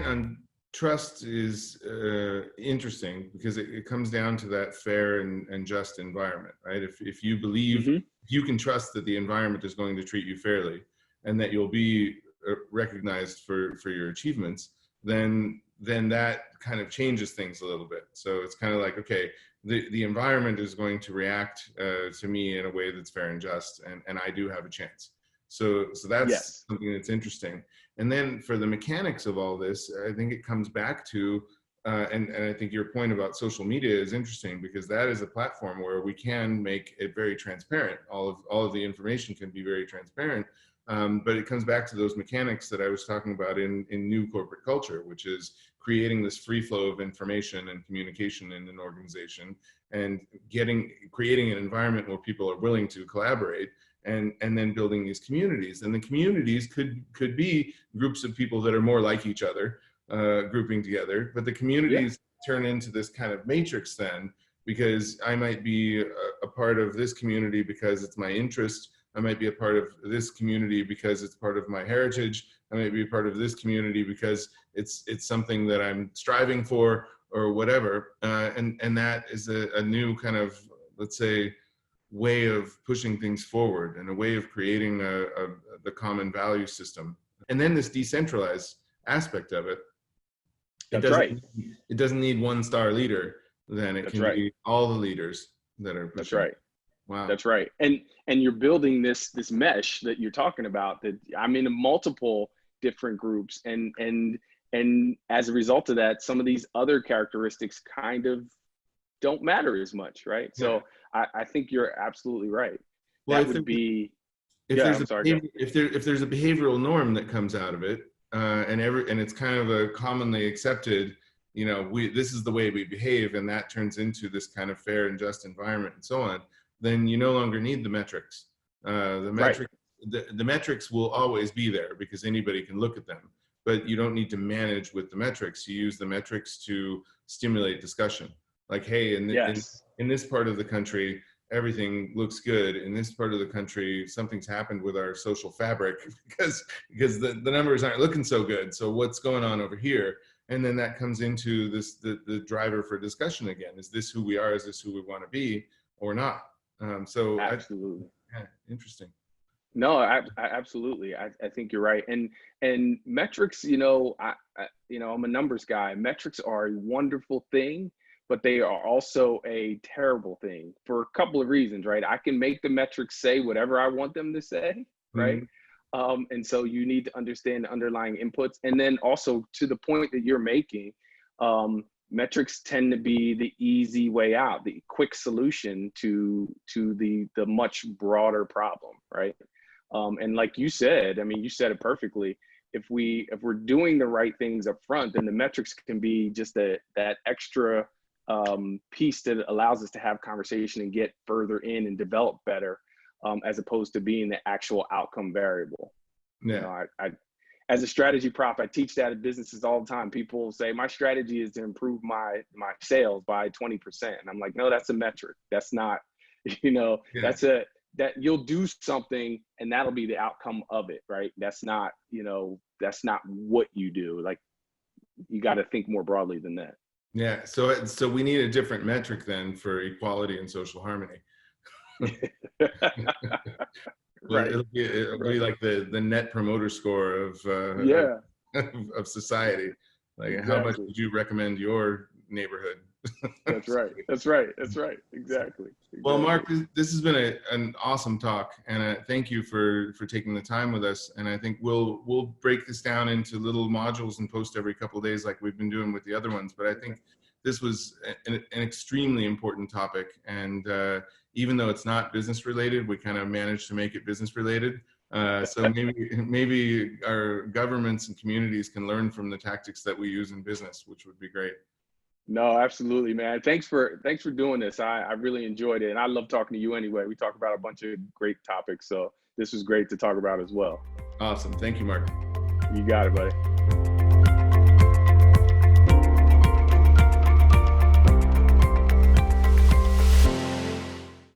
point on trust is interesting because it comes down to that fair and just environment, right? If you believe, if you can trust that the environment is going to treat you fairly and that you'll be recognized for your achievements, then that kind of changes things a little bit. So it's kind of like, okay, the environment is going to react to me in a way that's fair and just, and I do have a chance. So that's something that's interesting. And then for the mechanics of all this, I think it comes back to, and I think your point about social media is interesting, because that is a platform where we can make it very transparent. All of the information can be very transparent, but it comes back to those mechanics that I was talking about in new corporate culture, which is creating this free flow of information and communication in an organization, and creating an environment where people are willing to collaborate. And then building these communities, and the communities could be groups of people that are more like each other, grouping together. But the communities turn into this kind of matrix then, because I might be a part of this community because it's my interest. I might be a part of this community because it's part of my heritage. I might be a part of this community because it's something that I'm striving for, or whatever. And that is a new kind of, let's say, way of pushing things forward, and a way of creating the common value system. And then this decentralized aspect of it. It doesn't need one star leader. Then it can be all the leaders that are pushing. That's right. Wow. That's right. And you're building this mesh that you're talking about, that I'm in multiple different groups, and as a result of that, some of these other characteristics kind of don't matter as much, right? Yeah. So I think you're absolutely right. Well, that would be, if there's a behavioral norm that comes out of it, and it's kind of a commonly accepted, this is the way we behave, and that turns into this kind of fair and just environment and so on, then you no longer need the metrics. The metrics will always be there because anybody can look at them, but you don't need to manage with the metrics. You use the metrics to stimulate discussion. Like, hey, in this part of the country, everything looks good. In this part of the country, something's happened with our social fabric because the numbers aren't looking so good. So what's going on over here? And then that comes into the driver for discussion again. Is this who we are? Is this who we want to be, or not? So absolutely. Interesting. No, absolutely. I think you're right. And metrics, I'm a numbers guy. Metrics are a wonderful thing, but they are also a terrible thing for a couple of reasons, right? I can make the metrics say whatever I want them to say, right? And so you need to understand the underlying inputs. And then also, to the point that you're making, metrics tend to be the easy way out, the quick solution to the much broader problem, right? And like you said, you said it perfectly. If we're doing the right things up front, then the metrics can be just that extra piece that allows us to have conversation and get further in and develop better, as opposed to being the actual outcome variable. Yeah. I as a strategy prof, I teach that at businesses all the time. People say my strategy is to improve my sales by 20%, and I'm like, no, that's a metric. That's not, that you'll do something and that'll be the outcome of it, right? That's not what you do. Like, you got to think more broadly than that. Yeah, so we need a different metric then for equality and social harmony. Right. It'll be like the net promoter score of society. Like, exactly. How much would you recommend your neighborhood? That's right. Exactly. Well, Mark, this has been an awesome talk, and thank you for taking the time with us. And I think we'll break this down into little modules and post every couple of days like we've been doing with the other ones. But I think this was an extremely important topic, and even though it's not business related, we kind of managed to make it business related. So maybe our governments and communities can learn from the tactics that we use in business, which would be great. No, absolutely, man. Thanks for doing this. I really enjoyed it, and I love talking to you anyway. We talk about a bunch of great topics, so this was great to talk about as well. Awesome. Thank you, Mark. You got it, buddy.